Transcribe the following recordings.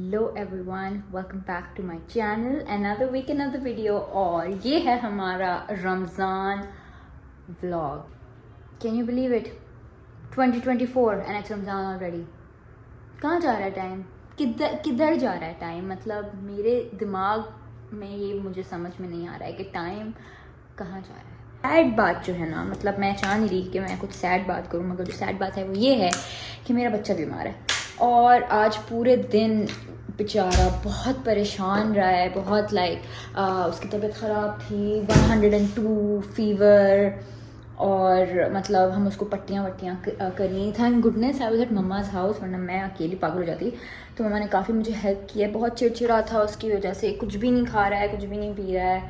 Hello everyone, welcome back to my channel, another week another video. और ये है हमारा Ramzan vlog. Can you believe it, 2024 and it's Ramzan already. कहाँ जा रहा है टाइम, किधर जा रहा है टाइम? मतलब मेरे दिमाग में ये मुझे समझ में नहीं आ रहा है कि टाइम कहाँ जा रहा है। सैड बात जो है ना, मतलब मैं चाह नहीं रही कि मैं कुछ सैड बात करूँ, मगर जो सैड बात है वो ये है कि मेरा बच्चा बीमार है और आज पूरे दिन बेचारा बहुत परेशान रहा है। बहुत उसकी तबीयत ख़राब थी, 102 फीवर, और मतलब हम उसको पट्टियाँ वट्टियाँ करी। Thank goodness I was at mumma's house, वरना मैं अकेली पागल हो जाती। तो मम्मा ने काफ़ी मुझे हेल्प की है। बहुत चिड़चिड़ा था उसकी वजह से, कुछ भी नहीं खा रहा है, कुछ भी नहीं पी रहा है।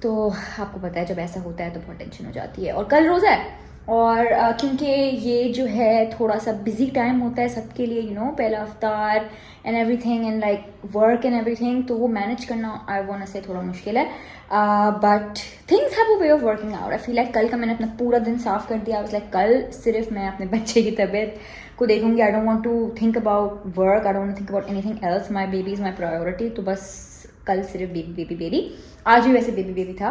तो आपको पता है जब ऐसा होता है तो बहुत टेंशन हो जाती है। और कल रोज़ा है और क्योंकि ये जो है थोड़ा सा बिजी टाइम होता है सबके लिए, यू नो, पहला अफ्तार and everything and like work and everything, तो वो मैनेज करना आई वांट टू से थोड़ा मुश्किल है। But things have a way of working out. I feel like कल का मैंने अपना पूरा दिन साफ कर दिया। लाइक कल सिर्फ मैं अपने बच्चे की तबीयत को देखूंगी। I don't want to think about work, I don't want to think about anything else. My baby is my priority. तो बस कल सिर्फ बेबी। आज भी वैसे बेबी था,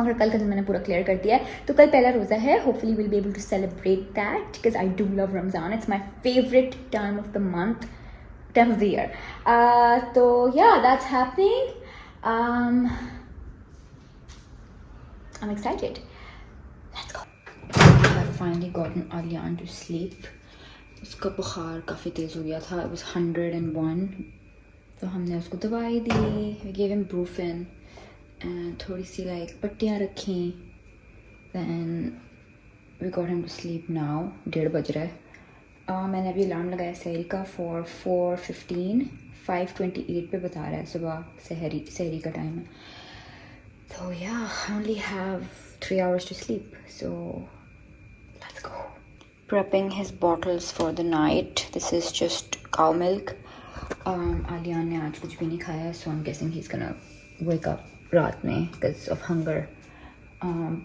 मगर कल का दिन मैंने पूरा क्लियर कर दिया है। तो कल पहला रोज़ा है, hopefully will be able to celebrate that because I do love Ramzan. It's my favourite time of the month, time of the year. तो yeah that's happening. I'm excited. Let's go. I finally gotten Alyan to sleep. उसका बुखार काफ़ी तेज़ हो गया था, it was 101. तो हमने उसको दवाई दी, we gave him brufen and थोड़ी सी पट्टियाँ रखी। Then we got him to sleep now. 1:30 बज रहा है। मैंने अभी अलार्म लगाया सहरी का for 4:15, 5:28 पे बता रहा है सुबह सहरी का टाइम है। So yeah, I only have 3 hours to sleep, so let's go. Prepping his bottles for the night. This is just cow milk. Alyan ने आज कुछ भी नहीं खाया, so I'm guessing he's gonna wake up रात में because of hunger.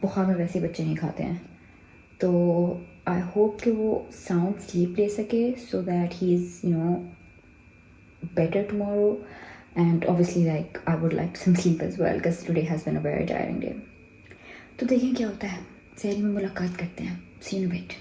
बुखार में वैसे बच्चे नहीं खाते हैं, तो I hope कि वो sound sleep ले सके so that he is, you know, better tomorrow. And obviously I would like some sleep as well because today has been a very tiring day. तो देखें क्या होता है, सहरी में मुलाकात करते हैं। See you in a bit.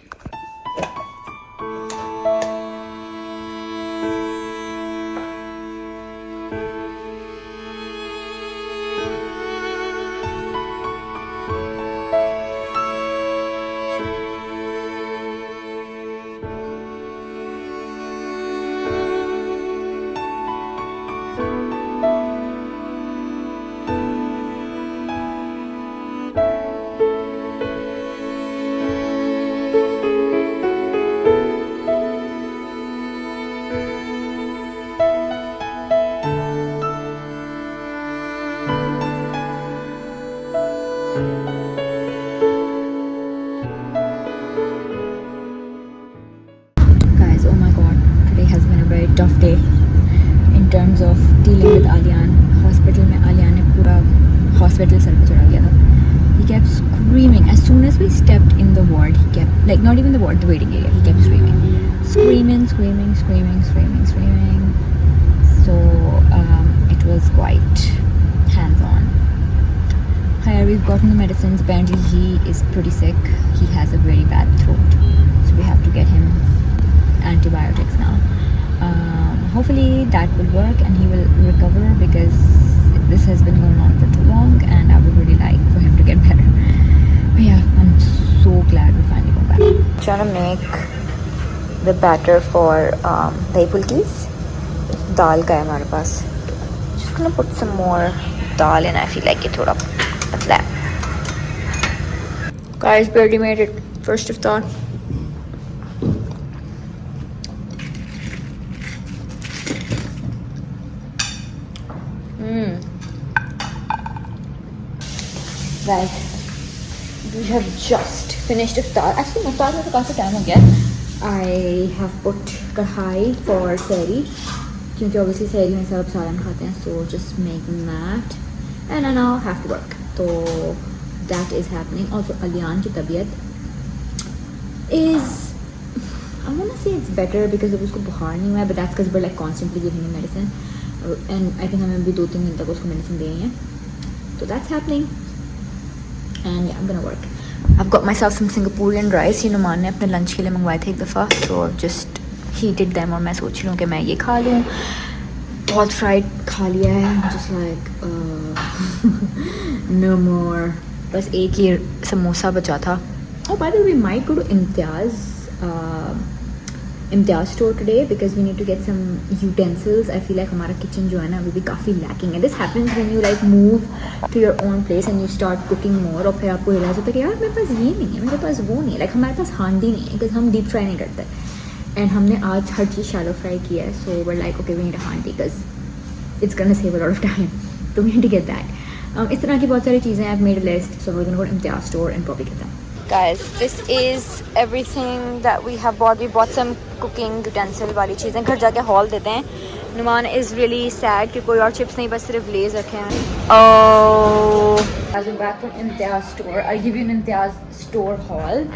Tough day in terms of dealing with Aliyan. Hospital में आलियान ने पूरा हॉस्पिटल सर पे चढ़ा दिया था। He kept screaming as soon as we stepped in the ward. He kept, like, not even the ward, the waiting area, he kept screaming. So it was quite hands-on. However, we've gotten the medicines. Apparently he is pretty sick. He has a very bad throat, so we have to get him antibiotics now. Hopefully that will work and he will recover because this has been going on for too long and I would really like for him to get better. But yeah, I'm so glad we finally got back. I'm trying to make the batter for dahi pulkis. Dal ka hai hamare paas. Just gonna put some more dal in. I feel like it thoda patla hai. Guys, barely made it. First iftar. Guys, we have just finished iftar. Actually, iftar में तो काफ़ी time हो गया। I have put कढ़ाई for सहरी, क्योंकि obviously सहरी में सब सालन खाते हैं, so just making that and I now have to work. तो that is happening. Also, Alyan की तबीयत is I'm gonna say it's better because अब उसको बुखार नहीं हुआ है, but that's because we're like constantly giving him medicine, and I think हमें अभी 2-3 दिन तक उसको medicine देनी है, so that's happening, and yeah, I'm gonna work. I've got myself some Singaporean rice. ये नुमान ने अपने lunch के लिए मंगवाए थे एक दफ़ा, so I've just heated them और मैं सोच रही हूँ कि मैं ये खा लूँ. बहुत फ्राइड खा लिया है, just like no more. बस एक ही समोसा बचा था. Oh, by the way, we might go to Imtiaz store today because we need to get some utensils. I feel like हमारा kitchen जो है ना अभी भी काफ़ी lacking है. This happens when you like move to your own place and you start cooking more और फिर आपको realize होता है कि यार मेरे पास ये नहीं है, मेरे पास वो नहीं है. Like हमारे पास हांडी नहीं है because हम deep fry नहीं करते. And हमने आज हर चीज़ shallow fry किया है, so we're like okay, we need a handi because it's gonna save a lot of time. So we need to get that. इस तरह की बहुत सारी चीज़ें. I've made a list, so we're gonna go to Imtiaz store and probably get them. Guys, this is everything that we have bought. We bought some cooking utensil वाली चीज़ें. घर जाके haul देते हैं. Numan is really sad कि कोई और chips नहीं, बस सिर्फ Lays रखे हैं. Oh, as we're back from Imtiaz store, I'll give you an Imtiaz store haul.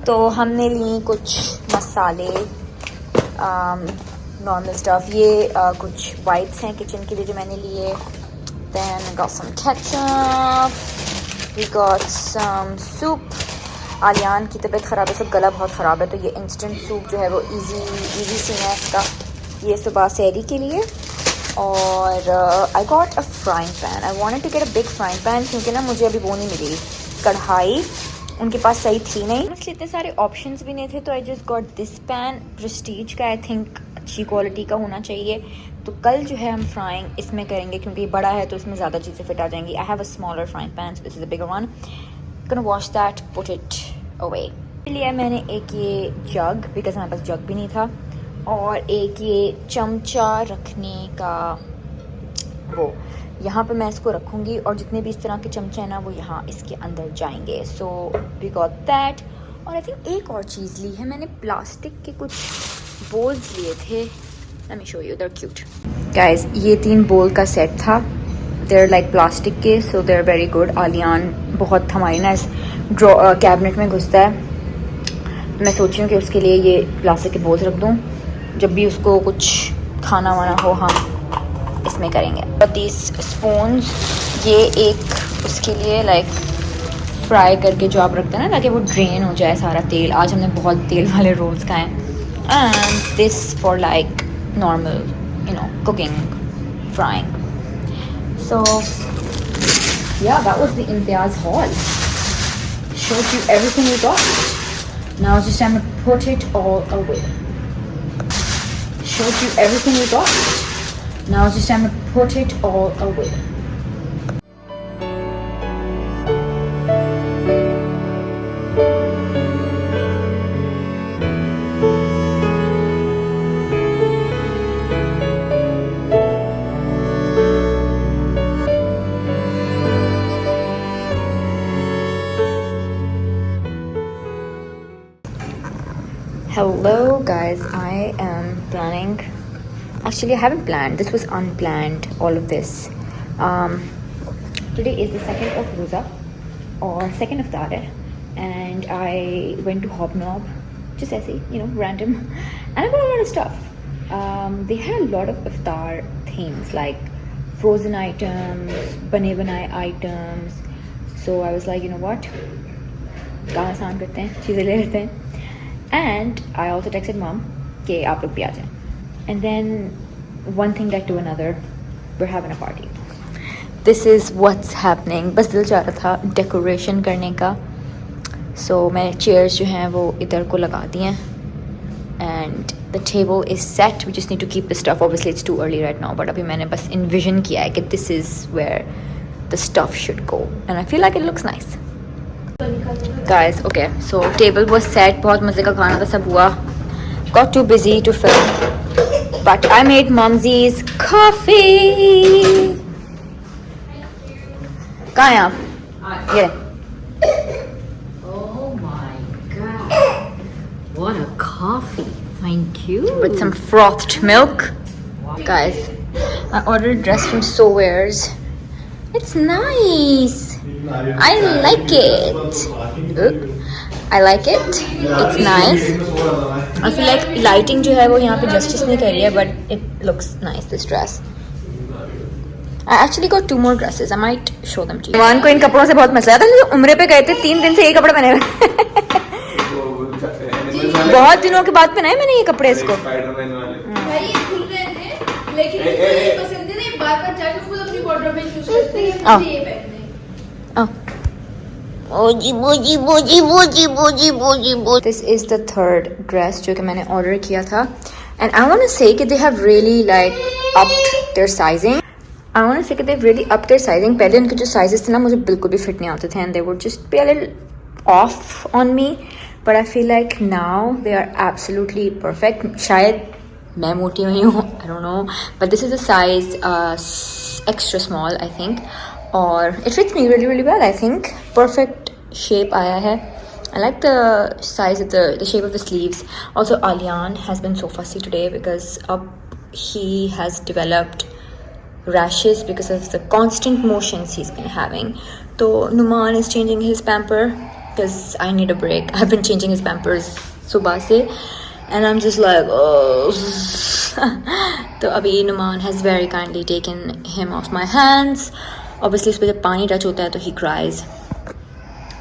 तो हमने ली कुछ मसाले, normal stuff. ये कुछ wipes हैं kitchen के लिए जो मैंने लिए. Then I got some ketchup. We got some soup. Aliyan की तबीयत ख़राब है, सब गला बहुत ख़राब है, तो ये इंस्टेंट सूप जो है वो इजी सी है इसका, ये सुबह सहरी के लिए. और I got a frying pan. I wanted to get a big frying pan क्योंकि ना मुझे अभी वो नहीं मिली कढ़ाई, उनके पास सही थी नहीं. इसलिए इतने सारे ऑप्शंस भी नहीं थे, तो I just got this pan. Prestige का, आई थिंक अच्छी क्वालिटी का होना चाहिए. तो कल जो है हम फ्राइंग इसमें करेंगे क्योंकि बड़ा है तो इसमें ज़्यादा चीज़ें फिट आ जाएंगी. I have a smaller frying pan, so this is a bigger one. Gonna wash that, put it away. लिया मैंने एक ये जग बिकॉज हमारे पास जग भी नहीं था, और एक ये चमचा रखने का वो यहाँ पे मैं इसको रखूँगी, और जितने भी इस तरह के चमचे हैं ना वो यहाँ इसके अंदर जाएंगे. So we got that. और आई थिंक एक और चीज़ ली है मैंने, प्लास्टिक के कुछ बोल्स लिए थे. Let me show you, they are cute. Guys, ये 3 बोल का सेट था. देर लाइक प्लास्टिक के, सो देर वेरी गुड. आलियान बहुत हमारी ना इस कैबिनेट में घुसता है. मैं सोच रही हूँ कि उसके लिए ये प्लास्टिक के बोल्स रख दूँ, जब भी उसको कुछ खाना वाना हो हम इसमें करेंगे. 30 स्पून्स, ये एक उसके लिए लाइक फ्राई करके जो आप रखते हैं ना ताकि वो ड्रेन हो जाए सारा तेल. आज हमने बहुत तेल वाले रोल्स खाए. And this for like normal cooking, frying. So yeah, that was the Imtiaz haul. Showed you everything we got. Now it's just time to put it all away. Showed you everything we got. Now it's just time to put it all away. Hello guys, I am planning, actually I haven't planned, this was unplanned, all of this. Today is the 2nd of Roza, or 2nd of Iftar, and I went to Hobnob, just as random, and I bought a lot of stuff. They had a lot of Iftar things like frozen items, bane items, so I was like, you know what, काम आसान करते हैं, चीज़ें ले लेते हैं. And I also texted mom कि आप लोग भी आ जाएं. And then one thing led to another. We're having a party. This is what's happening. बस दिल चाह रहा था डेकोरेशन करने का. So मैंने chairs जो हैं वो इधर को लगा दी हैं. And the table is set. We just need to keep the stuff. Obviously it's too early right now. But अभी मैंने बस envision किया है कि this is where the stuff should go. And I feel like it looks nice. Guys, okay, so table was set. बहुत मज़े का खाना था, सब हुआ. Got too busy to film, but I made Mumsy's coffee. कहाँ हैं आप? ये. Oh my god! What a coffee! Thank you. With some frothed milk. Wow. Guys, I ordered a dress from Sowears. It's nice. I like it. I like it. It's nice. I feel like lighting जो है वो यहाँ पे justice नहीं कर रही है, but it looks nice, this dress. I actually got 2 more dresses. I might show them to you. मान को इन कपड़ों से बहुत मसला था। हम उम्रे पे गए थे, 3 दिन से यही कपड़े पहने हुए। बहुत दिनों के बाद पहनाए मैंने ये कपड़े इसको। लेकिन ये पसंद है ना, बार-बार जाके खुद अपनी वार्डरोब में चूज करते हैं, मुझे ये पहनना है। This is the third dress जो कि मैंने order किया था, and I want to say कि they have really like upped their sizing. I want to say कि they've really upped their sizing. पहले उनके जो sizes थे ना मुझे बिल्कुल भी fit नहीं आते थे, and they would just be a little off on me. But I feel like now they are absolutely perfect. शायद मैं मोटी हुई हूँ, I don't know, but this is a size extra small I think, और it fits me really really well I think. Perfect shape आया है. I like the size of the shape of the sleeves. Also Alian has been so fussy today because he has developed rashes because of the constant motions he's been having. So Numan is changing his pamper because I need a break. I've been changing his pampers सुबह से, and I'm just like oh. तो अभी Numan has very kindly taken him off my hands. Obviously उस पर जब पानी touch होता है तो he cries.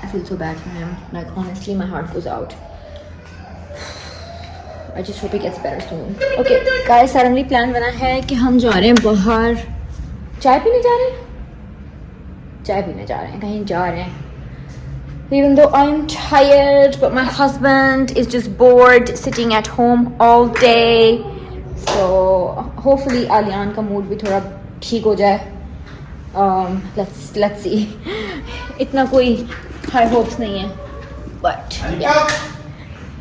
I feel so bad for him. Like honestly my heart goes out. I just hope he gets better soon. Okay guys, suddenly plan बना है कि हम जा रहे हैं बाहर, चाय पीने जा रहे हैं, चाय पीने जा रहे हैं, कहीं जा रहे हैं. Even though I'm tired, but my husband is just bored sitting at home all day. So hopefully Alian का mood भी थोड़ा ठीक हो जाए. Let's see. इतना कोई high hopes नहीं है, but yeah.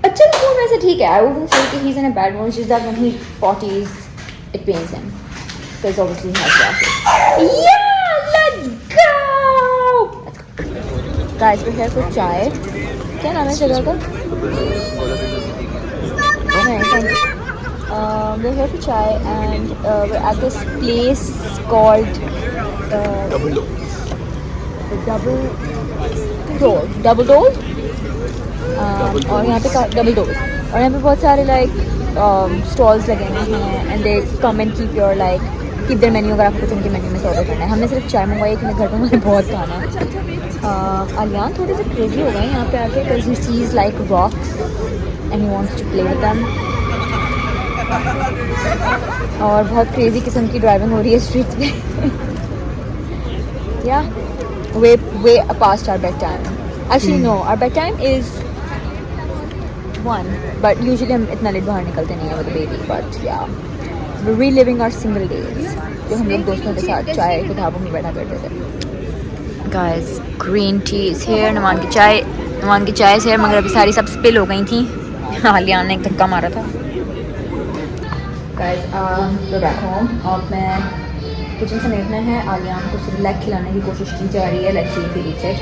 अच्छा mood वैसे ठीक है. I wouldn't say that he's in a bad mood. It's just that when he potties, it pains him because obviously he has rashes. Yeah, let's go. Guys, we're here for chai. क्या नाम है जगह का? नहीं, thank you. We're here for chai and we're at this place called the Double Door. और यहाँ पे Double Doors. और यहाँ पे बहुत सारे like stalls लगे हुए हैं and they come and keep their menu अगर आपको कुछ उनके मेन्यू में से ऑर्डर करना है. हमने सिर्फ चाय मंगवाई क्योंकि घर पे हमारे बहुत खाना है. Alian थोड़े से क्रेजी हो गए यहाँ पे आके because he sees like rocks and he wants to play with them. और बहुत क्रेजी किस्म की ड्राइविंग हो रही है स्ट्रीट्स पे. Yeah, way past our bedtime. Actually no, our bedtime is 1, but usually हम इतना लेट बाहर निकलते नहीं हैं with the baby. But yeah, we're reliving our single days जो हम लोग दोस्तों के साथ चाय के ढाबों में बैठा करते थे. Guys, green tea is here. Numan की चाय is here, मगर अभी सारी सब स्पिल हो गई थी. आलियान ने एक धक्का मारा था. Guys, we're back home. अब मैं किचन समेटना है. आलियान को सिर्फ खिलाने की कोशिश की जा रही है. Let's see if he eats it.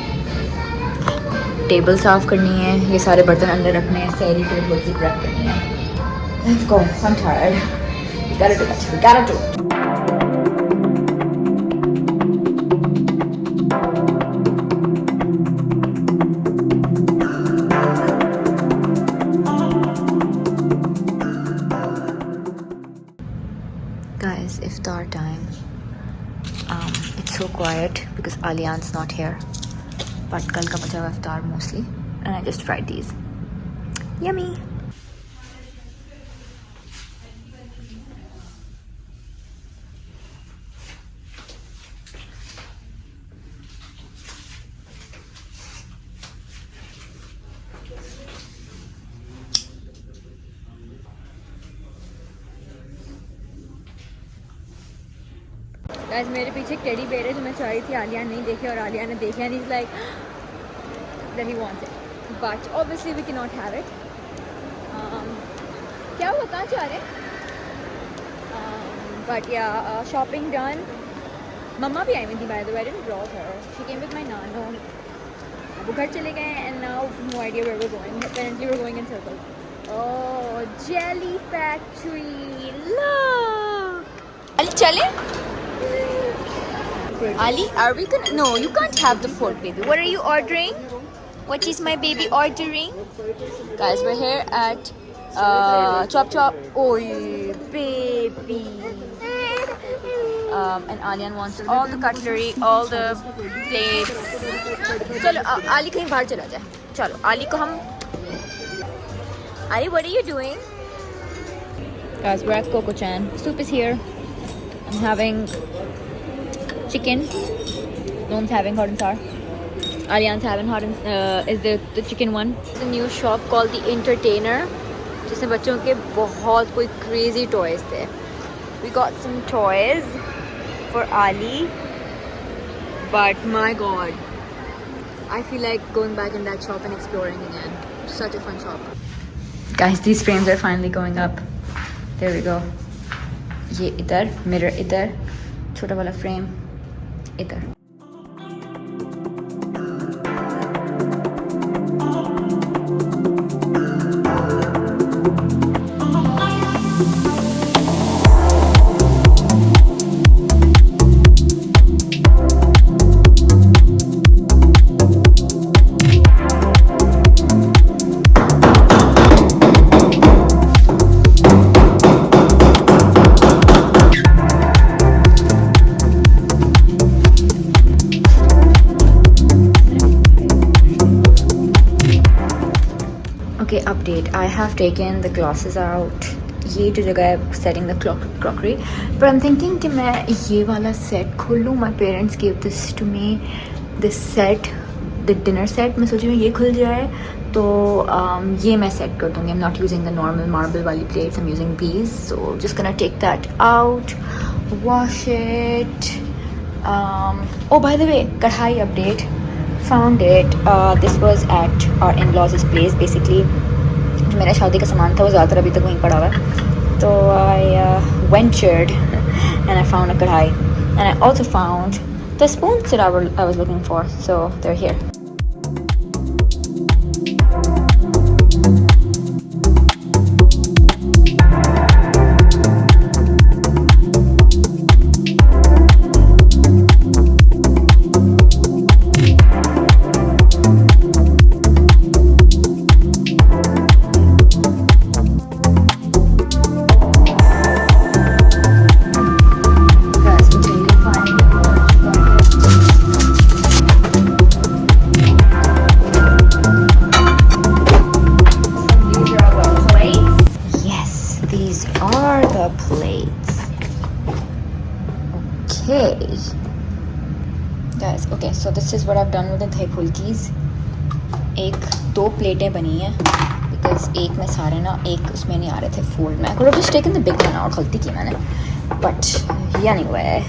Table साफ़ करनी है, ये सारे बर्तन अंदर रखने हैं, सहरी के लिए थोड़ी सी प्रेप करनी है. Let's go. I'm tired. We gotta do it. We gotta do it. Guys, iftar time. It's so quiet because Alian's not here. But कल का बचा हुआ iftar mostly, and I just fried these. Yummy. Guys मेरे पीछे एक teddy bear है जो मैं चाह रही थी आलिया नहीं देखे और आलिया ने देखे and is like that he wants it but obviously we can not have it. क्या हुआ कहाँ जा रहे हैं? बट या शॉपिंग डन. मम्मा भी आई हुई थी by the way. I didn't brought her. She came with my नानो. वो घर चले गए and now no idea where we are going. Apparently we are going in circle. Oh jelly factory. Look Ali चले. Ali, are we gonna? No, you can't have the food, baby. What are you ordering? What is my baby ordering? Guys, we're here at Chop Chop. Oi, baby. And Alian wants all the cutlery, all the plates. चलो Ali कहीं बाहर चला जाए. चलो Ali को हम. Ali, what are you doing? Guys, we're at Coco Chan. Soup is here. I'm having chicken. Noam's having hot and sour. Alian's having hot and is the chicken one. It's a new shop called The Entertainer. जिसमें बच्चों के बहुत कोई crazy toys थे. We got some toys for Ali, but my God, I feel like going back in that shop and exploring again. Such a fun shop. Guys, these frames are finally going up. There we go. ये इधर, mirror इधर, छोटा वाला frame इधर. Okay, update. I have taken the glasses out. ये जो जगह है setting the crockery. But I'm thinking कि मैं ये वाला set खोल लूँ. My parents gave this to me. This set, the dinner set. मैं सोची हूँ ये खुल जाए तो ये मैं set कर दूँगी. I'm not using the normal marble वाली plates. I'm using these. So just gonna take that out, wash it. Oh, by the way, कढ़ाई update. Found it. This was at our in-laws' place. Basically, जो मेरा शादी का सामान था वो ज़्यादातर अभी तक वहीं पड़ा हुआ है. तो I ventured and I found a कढ़ाई, and I also found the spoons that I was looking for. So they're here. Okay, guys. Okay, so this is what I've done with the thai phulkis. दो प्लेटें बनी हैं because एक में सारे ना एक उसमें नहीं आ रहे थे fold में. I could have just taken the big one out. गलती की मैंने. But anyway,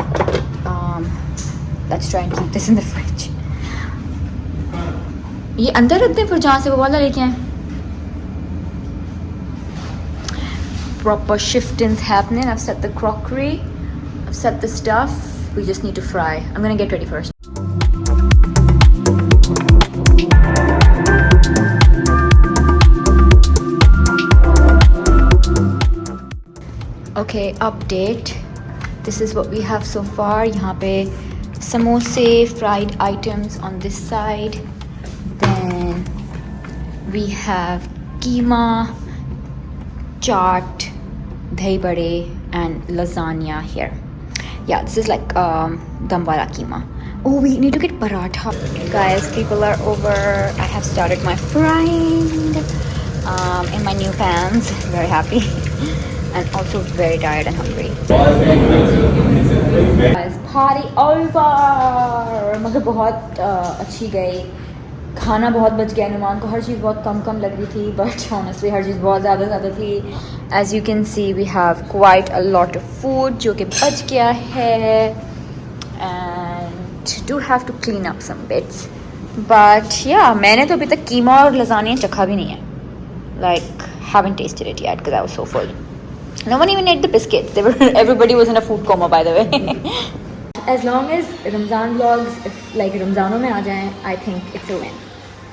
let's try and keep this in the fridge. ये अंदर रखते हैं फिर जहाँ से वो वाला लेके आए. Proper shifting's happening. I've set the crockery. I've set the stuff. We just need to fry. I'm gonna get ready first. Okay, update. This is what we have so far. यहाँ पे samosa, fried items on this side. Then we have keema, chaat, dahi bade, and lasagna here. Yeah, this is like dum wala keema. Oh, we need to get paratha. Guys, people are over. I have started my frying in my new pans. Very happy. And also very tired and hungry. Guys, party over. मगर बहुत अच्छी गई. खाना बहुत बच गया. नुमान को हर चीज़ बहुत कम लग रही थी, but honestly हर चीज़ बहुत ज़्यादा थी. As you can see, we have quite a lot of food जो कि बच गया है, and do have to clean up some bits. But yeah, मैंने तो अभी तक कीमा और लसानिया चखा भी नहीं है. Like, haven't tasted it yet because I was so full. No one even ate the biscuits. Everybody was in a food coma, by the way. As long as Ramzan vlogs, if like Ramzanों में आ जाएं, I think it's a win.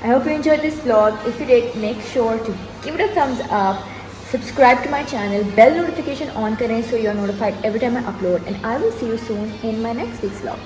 I hope you enjoyed this vlog. If you did, make sure to give it a thumbs up. Subscribe to my channel. Bell notification on करें so you are notified every time I upload. And I will see you soon in my next week's vlog.